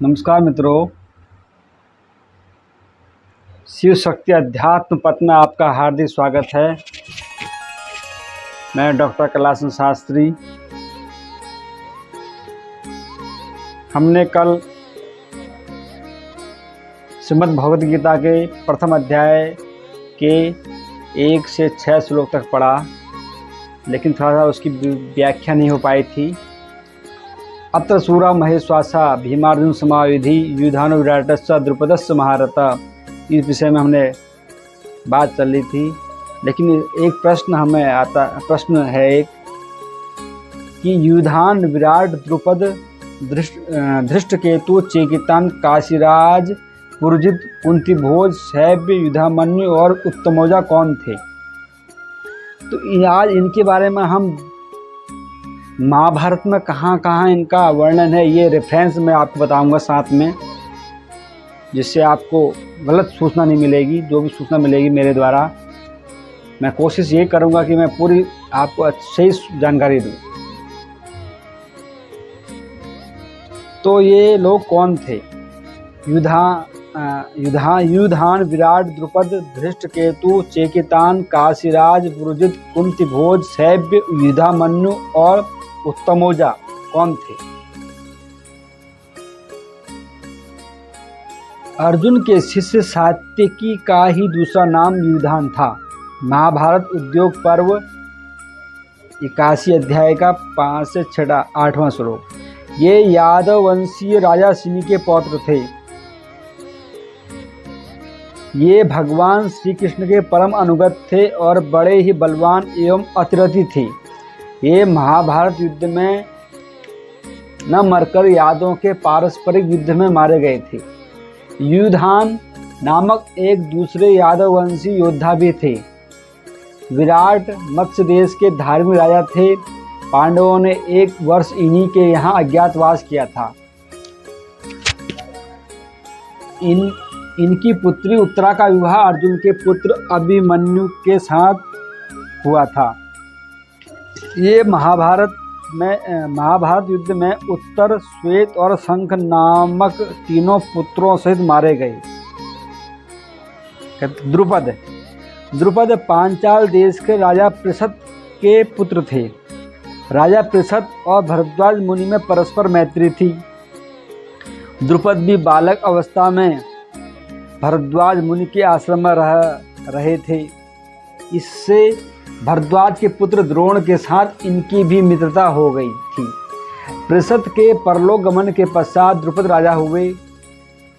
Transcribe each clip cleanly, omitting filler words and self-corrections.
नमस्कार मित्रों, शिव शक्ति अध्यात्म पथ में आपका हार्दिक स्वागत है। मैं डॉक्टर कैलाश शास्त्री। हमने कल श्रीमद् भगवद गीता के प्रथम अध्याय के 1 से 6 श्लोक तक पढ़ा, लेकिन थोड़ा सा उसकी व्याख्या नहीं हो पाई थी। अत्र सूरा महेश्वासा भीमार्जुन समायुधि युधानो विराटस्य द्रुपदस्य महारथ, इस विषय में हमने बात चल रही थी। लेकिन एक प्रश्न है एक कि युधान विराट द्रुपद धृष्टकेतु चेकितान काशीराज पुरजित कुंतीभोज शैब्य युधामन्यु और उत्तमौजा कौन थे। तो आज इनके बारे में हम महाभारत में कहाँ इनका वर्णन है, ये रेफरेंस मैं आपको बताऊंगा साथ में, जिससे आपको गलत सूचना नहीं मिलेगी। जो भी सूचना मिलेगी मेरे द्वारा, मैं कोशिश ये करूंगा कि मैं पूरी आपको अच्छी जानकारी दूं। तो ये लोग कौन थे? युधान विराट द्रुपद धृष्टकेतु चेकितान काशीराज पुरजित कुंतीभोज शैब्य युधामन्यु और उत्तमौजा कौन थे? अर्जुन के शिष्य सात्यकी का ही दूसरा नाम युधान था। महाभारत उद्योग पर्व 81 अध्याय का 5 से 8वां श्लोक। ये यादव वंशीय राजा सिमी के पौत्र थे। ये भगवान श्री कृष्ण के परम अनुगत थे और बड़े ही बलवान एवं अतिरथी थे। ये महाभारत युद्ध में न मरकर यादवों के पारस्परिक युद्ध में मारे गए थे। युधान नामक एक दूसरे यादव वंशी योद्धा भी थे। विराट मत्स्य देश के धार्मिक राजा थे। पांडवों ने 1 वर्ष इन्हीं के यहाँ अज्ञातवास किया था। इनकी पुत्री उत्तरा का विवाह अर्जुन के पुत्र अभिमन्यु के साथ हुआ था। ये महाभारत युद्ध में उत्तर, श्वेत और शंख नामक तीनों पुत्रों सहित मारे गए। द्रुपद पांचाल देश के राजा पृषद के पुत्र थे। राजा पृषद और भरद्वाज मुनि में परस्पर मैत्री थी। द्रुपद भी बालक अवस्था में भरद्वाज मुनि के आश्रम में रहे थे। इससे भरद्वाज के पुत्र द्रोण के साथ इनकी भी मित्रता हो गई थी। पृषद के परलोक गमन के पश्चात द्रुपद राजा हुए।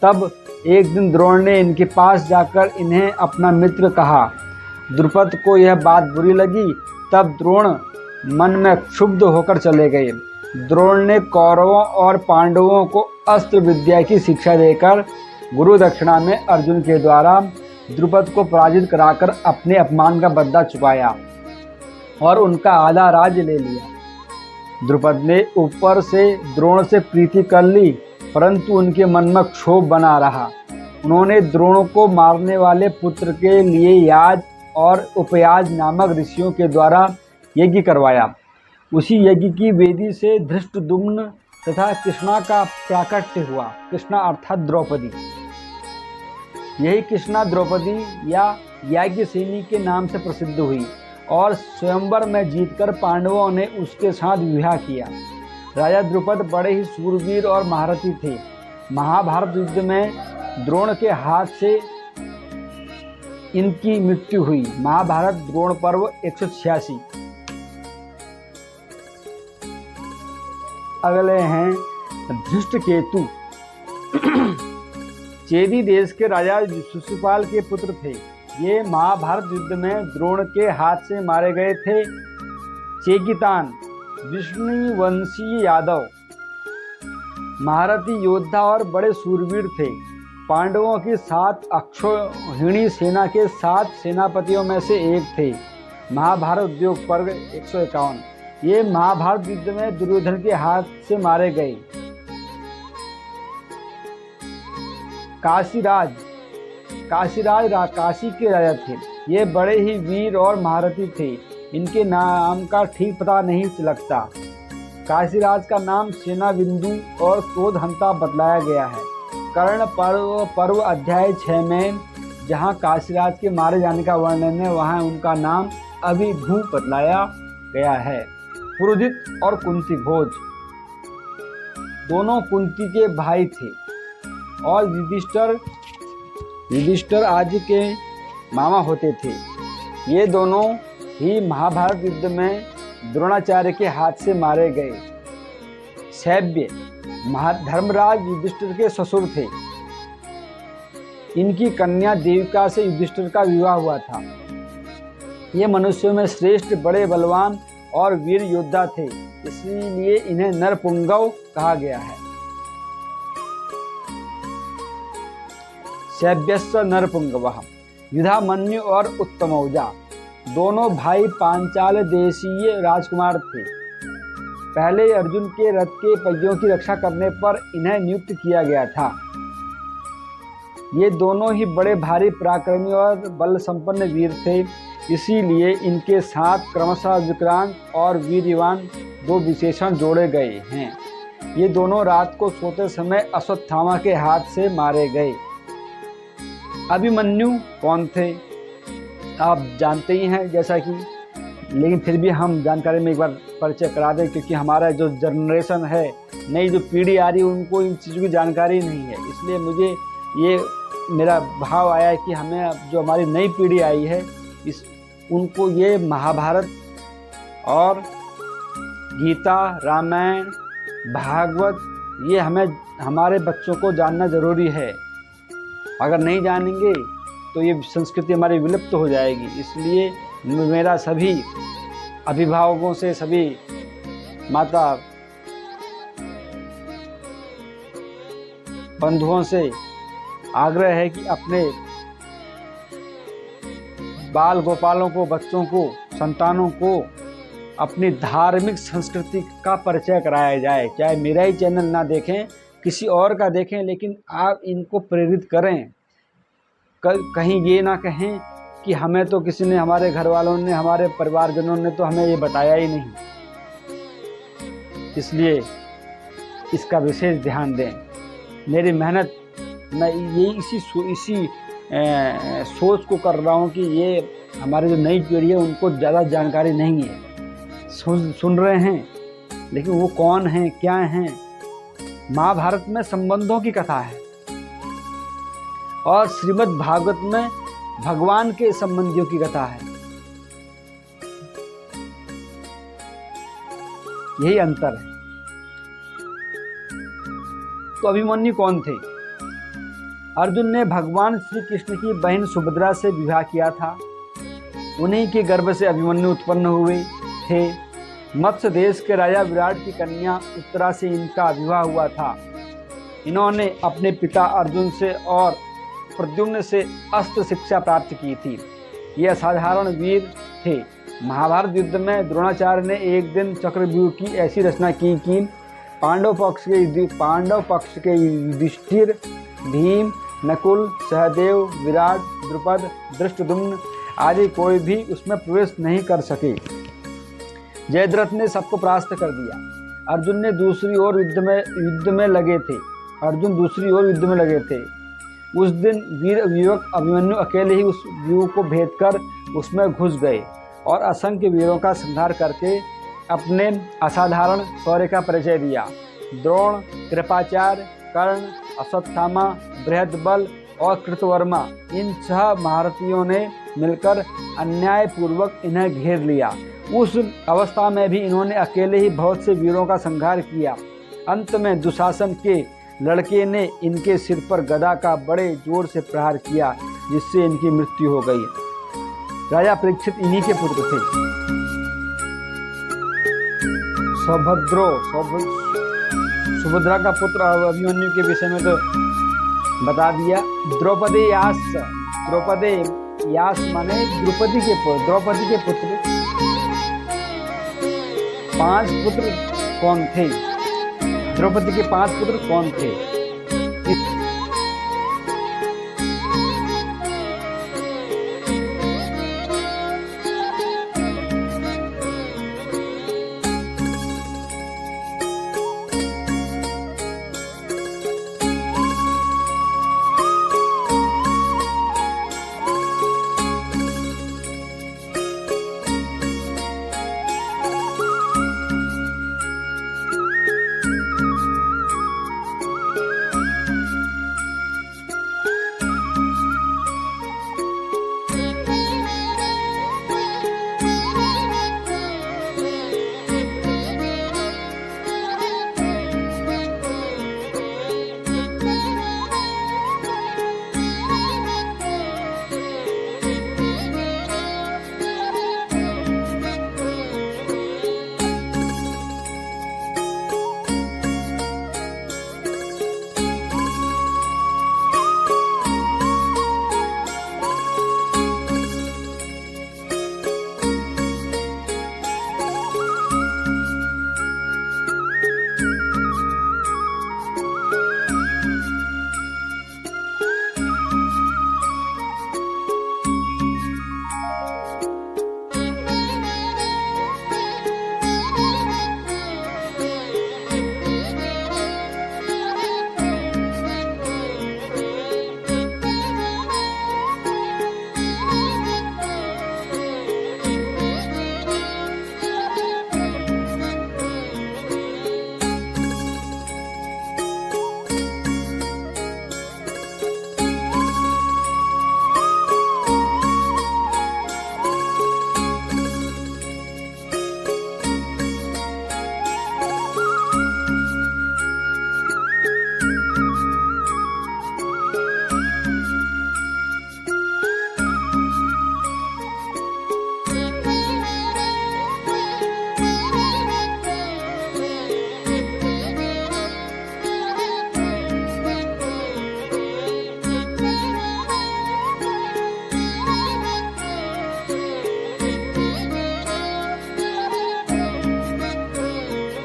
तब एक दिन द्रोण ने इनके पास जाकर इन्हें अपना मित्र कहा। द्रुपद को यह बात बुरी लगी। तब द्रोण मन में क्षुब्ध होकर चले गए। द्रोण ने कौरवों और पांडवों को अस्त्र विद्या की शिक्षा देकर गुरु दक्षिणा में अर्जुन के द्वारा द्रुपद को पराजित कराकर अपने अपमान का बदला चुकाया और उनका आधा राज्य ले लिया। द्रुपद ने ऊपर से द्रोण से प्रीति कर ली, परंतु उनके मन में क्षोभ बना रहा। उन्होंने द्रोण को मारने वाले पुत्र के लिए याज और उपयाज नामक ऋषियों के द्वारा यज्ञ करवाया। उसी यज्ञ की वेदी से धृष्टद्युम्न तथा कृष्णा का प्राकट्य हुआ। कृष्णा अर्थात द्रौपदी। यही कृष्णा द्रौपदी या याज्ञसेनी के नाम से प्रसिद्ध हुई और स्वयंवर में जीतकर पांडवों ने उसके साथ विवाह किया। राजा द्रुपद बड़े ही शूरवीर और महारथी थे। महाभारत युद्ध में द्रोण के हाथ से इनकी मृत्यु हुई। महाभारत द्रोण पर्व 186। अगले हैं धृष्टकेतु। चेदी देश के राजा शिशुपाल के पुत्र थे। ये महाभारत युद्ध में द्रोण के हाथ से मारे गए थे। चेकितान विष्णु वंशीय यादव महारथी योद्धा और बड़े शूरवीर थे। पांडवों की 7 अक्षौहिणी सेना के 7 सेनापतियों में से एक थे। महाभारत उद्योग पर्व 151। ये महाभारत युद्ध में दुर्योधन के हाथ से मारे गए। काशीराज काशी के राजा थे। ये बड़े ही वीर और महारथी थे। इनके नाम का ठीक पता नहीं लगता। काशीराज का नाम सेनाबिंदु और क्रोधहंता बतलाया गया है। कर्ण पर्व अध्याय 6 में जहाँ काशीराज के मारे जाने का वर्णन है, वहाँ उनका नाम अभिभू बतलाया गया है। पुरोहित और कुंती भोज दोनों कुंती के भाई थे और युधिष्ठिर आदि के मामा होते थे। ये दोनों ही महाभारत युद्ध में द्रोणाचार्य के हाथ से मारे गए। शैब्य धर्मराज युधिष्ठिर के ससुर थे। इनकी कन्या देविका से युधिष्ठिर का विवाह हुआ था। ये मनुष्यों में श्रेष्ठ, बड़े बलवान और वीर योद्धा थे, इसलिए इन्हें नरपुंगव कहा गया है। शैब्यस्य नरपुंगवः युधामन्यु और उत्तमौजा दोनों भाई पांचाल देशीय राजकुमार थे। पहले अर्जुन के रथ के पहियों की रक्षा करने पर इन्हें नियुक्त किया गया था। ये दोनों ही बड़े भारी पराक्रमी और बल संपन्न वीर थे, इसीलिए इनके साथ क्रमशः विक्रांत और वीर्यवान दो विशेषण जोड़े गए हैं। ये दोनों रात को सोते समय अश्वत्थामा के हाथ से मारे गए। अभिमन्यु कौन थे आप जानते ही हैं जैसा कि, लेकिन फिर भी हम जानकारी में एक बार परिचय करा दें, क्योंकि हमारा जो जनरेशन है, नई जो पीढ़ी आ रही है, उनको इन चीज़ों की जानकारी नहीं है। इसलिए मुझे ये मेरा भाव आया कि हमें जो हमारी नई पीढ़ी आई है उनको ये महाभारत और गीता, रामायण, भागवत ये हमें हमारे बच्चों को जानना ज़रूरी है। अगर नहीं जानेंगे तो ये संस्कृति हमारी विलुप्त हो जाएगी। इसलिए मेरा सभी अभिभावकों से, सभी माता बंधुओं से आग्रह है कि अपने बाल गोपालों को, बच्चों को, संतानों को अपनी धार्मिक संस्कृति का परिचय कराया जाए। चाहे मेरा ही चैनल ना देखें, किसी और का देखें, लेकिन आप इनको प्रेरित करें। कहीं ये ना कहें कि हमें तो किसी ने, हमारे घर वालों ने, हमारे परिवारजनों ने तो हमें ये बताया ही नहीं। इसलिए इसका विशेष ध्यान दें। मेरी मेहनत मैं ये इसी सोच को कर रहा हूँ कि ये हमारी जो नई पीढ़ी है उनको ज़्यादा जानकारी नहीं है। सुन रहे हैं, लेकिन वो कौन हैं, क्या हैं। महाभारत में संबंधों की कथा है और श्रीमद् भागवत में भगवान के संबंधियों की कथा है। यही अंतर है। तो अभिमन्यु कौन थे? अर्जुन ने भगवान श्री कृष्ण की बहन सुभद्रा से विवाह किया था। उन्हीं के गर्भ से अभिमन्यु उत्पन्न हुए थे। मत्स्य देश के राजा विराट की कन्या उत्तरा से इनका विवाह हुआ था। इन्होंने अपने पिता अर्जुन से और प्रद्युम्न से अस्त्र शिक्षा प्राप्त की थी। ये असाधारण वीर थे। महाभारत युद्ध में द्रोणाचार्य ने एक दिन चक्रव्यूह की ऐसी रचना की कि पांडव पक्ष के युधिष्ठिर, भीम, नकुल, सहदेव, विराट, द्रुपद, धृष्टद्युम्न आदि कोई भी उसमें प्रवेश नहीं कर सके। जयद्रथ ने सबको परास्त कर दिया। अर्जुन दूसरी ओर युद्ध में लगे थे। उस दिन वीर युवक अभिमन्यु अकेले ही उस व्यूह को भेद कर उसमें घुस गए और असंख्य वीरों का संहार करके अपने असाधारण शौर्य का परिचय दिया। द्रोण, कृपाचार्य, कर्ण, अश्वत्थामा, बृहद्बल और कृतवर्मा इन 6 महारथियों ने मिलकर अन्यायपूर्वक इन्हें घेर लिया। उस अवस्था में भी इन्होंने अकेले ही बहुत से वीरों का संहार किया। अंत में दुशासन के लड़के ने इनके सिर पर गदा का बड़े जोर से प्रहार किया, जिससे इनकी मृत्यु हो गई। राजा परीक्षित इन्हीं के पुत्र थे। सुभद्रा का पुत्र अभिमन्यु के विषय में तो बता दिया। द्रौपदी यास माने द्रौपदी के पुत्र 5 पुत्र कौन थे? द्रौपदी के 5 पुत्र कौन थे?